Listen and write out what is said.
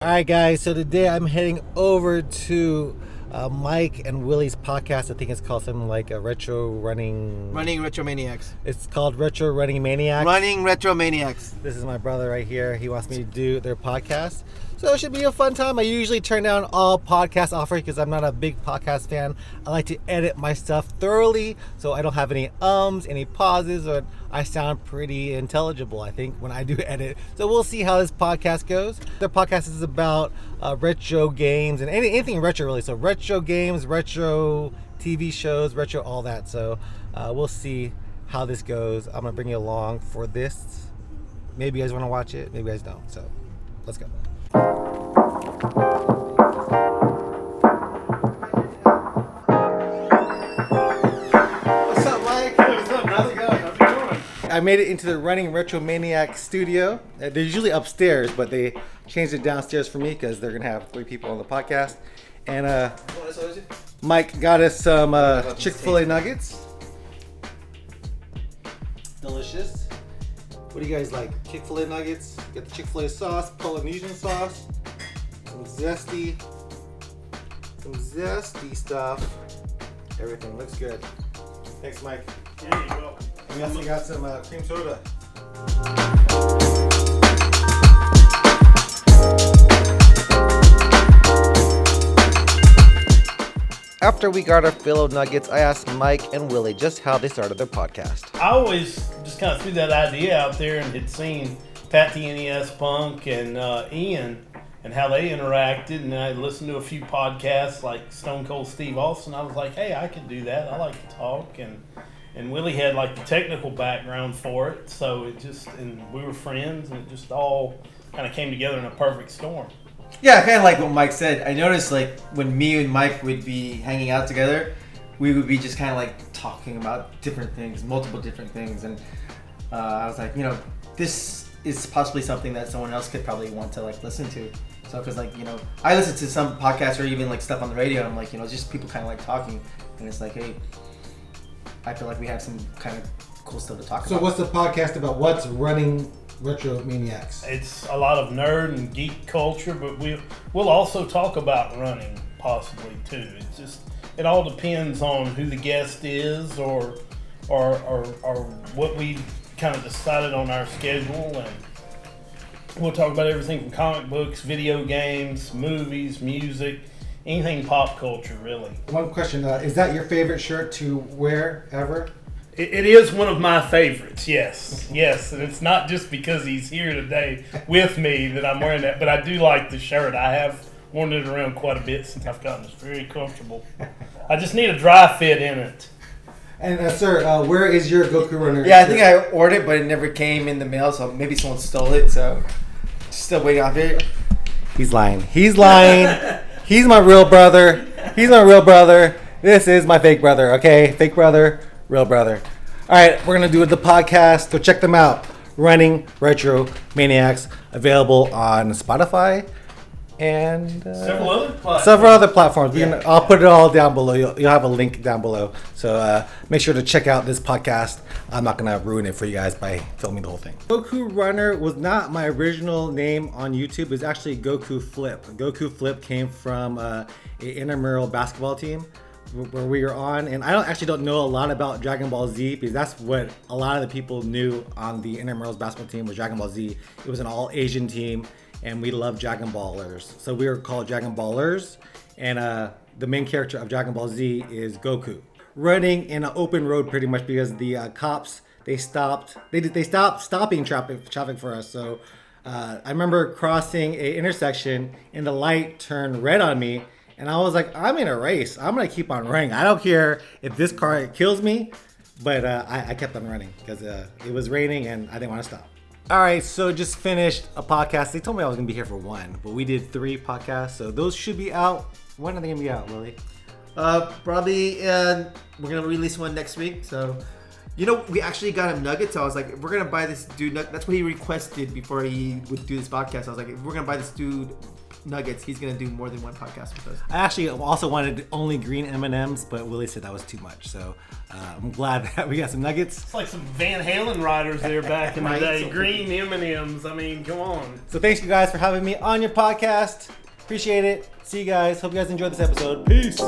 Alright guys, so today I'm heading over to Mike and Willie's podcast. I think it's called something like a Retro Retro Maniacs. It's called Retro Maniacs. Retro Maniacs. This is my brother right here. He wants me to do their podcast. So it should be a fun time. I usually turn down all podcast offers because I'm not a big podcast fan. I like to edit my stuff thoroughly so I don't have any any pauses, or I sound pretty intelligible, I think, when I do edit. So we'll see how this podcast goes. Their podcast is about retro games and anything retro really. So retro games, retro TV shows, retro all that. So we'll see how this goes. I'm going to bring you along for this. Maybe you guys want to watch it. Maybe you guys don't. So let's go. What's up, Mike? What's up? How's it going? How's it going? I made it into the Running Retro Maniacs studio. They're usually upstairs, but they changed it downstairs for me because they're going to have 3 people on the podcast. And Mike got us some ChickfilA nuggets. Delicious. What do you guys like? ChickfilA nuggets. Got the ChickfilA sauce, Polynesian sauce, some zesty stuff. Everything looks good. Thanks, Mike. Yeah, you go. And we also got some cream soda. After we got our fill of nuggets, I asked Mike and Willie just how they started their podcast. I always just kind of threw that idea out there and had seen Pat the NES Punk and Ian and how they interacted, and I listened to a few podcasts like Stone Cold Steve Austin. I was like, hey, I can do that. I like to talk, and Willie had like the technical background for it, so and we were friends, and it just all kind of came together in a perfect storm. Yeah, kind of like what Mike said. I noticed like when me and Mike would be hanging out together, we would be just kind of like talking about different things, multiple different things, and I was like, this is possibly something that someone else could probably want to like listen to. So, because like, I listen to some podcasts or even like stuff on the radio, and I'm like, it's just people kind of like talking, and it's like, hey, I feel like we have some kind of cool stuff to talk about. So what's the podcast about? What's Running Retro Maniacs? It's a lot of nerd and geek culture, but we'll also talk about running possibly too. It all depends on who the guest is or what we kind of decided on our schedule, and we'll talk about everything from comic books, video games, movies, music, anything pop culture really. One question, is that your favorite shirt to wear ever? It is one of my favorites, yes, and it's not just because he's here today with me that I'm wearing that, but I do like the shirt. I have worn it around quite a bit since I've gotten it. It's very comfortable. I just need a dry fit in it. And sir, where is your Goku Runner? Yeah, I think I ordered it, but it never came in the mail, so maybe someone stole it, so still waiting off it. He's lying. He's my real brother. This is my fake brother, okay? Fake brother, real brother. All right, we're going to do the podcast, so check them out. Running Retro Maniacs, available on Spotify and Several other platforms. I'll put it all down below. You'll have a link down below. So make sure to check out this podcast. I'm not going to ruin it for you guys by filming the whole thing. Goku Runner was not my original name on YouTube. It was actually Goku Flip. Goku Flip came from an intramural basketball team where we were on, and I don't know a lot about Dragon Ball Z because that's what a lot of the people knew on the intramurals basketball team was Dragon Ball Z. It was an all Asian team, and we loved Dragon Ballers, so we were called Dragon Ballers. And the main character of Dragon Ball Z is Goku, running in an open road pretty much because the cops they stopped stopping traffic for us. So I remember crossing a intersection and the light turned red on me. And I was like, I'm in a race. I'm going to keep on running. I don't care if this car kills me. But I kept on running because it was raining and I didn't want to stop. All right, so just finished a podcast. They told me I was going to be here for 1, but we did 3 podcasts. So those should be out. When are they going to be out, Willie? Probably we're going to release one next week. So, we actually got him nuggets. So I was like, if we're going to buy this dude, that's what he requested before he would do this podcast. I was like, if we're going to buy this dude nuggets, he's gonna do more than one podcast with us. I actually also wanted only green M&Ms, but Willie said that was too much. So I'm glad that we got some nuggets. It's like some Van Halen riders there back in the Right. day. Green M&Ms. I mean, come on. So thanks you guys for having me on your podcast. Appreciate it. See you guys. Hope you guys enjoyed this episode. Peace.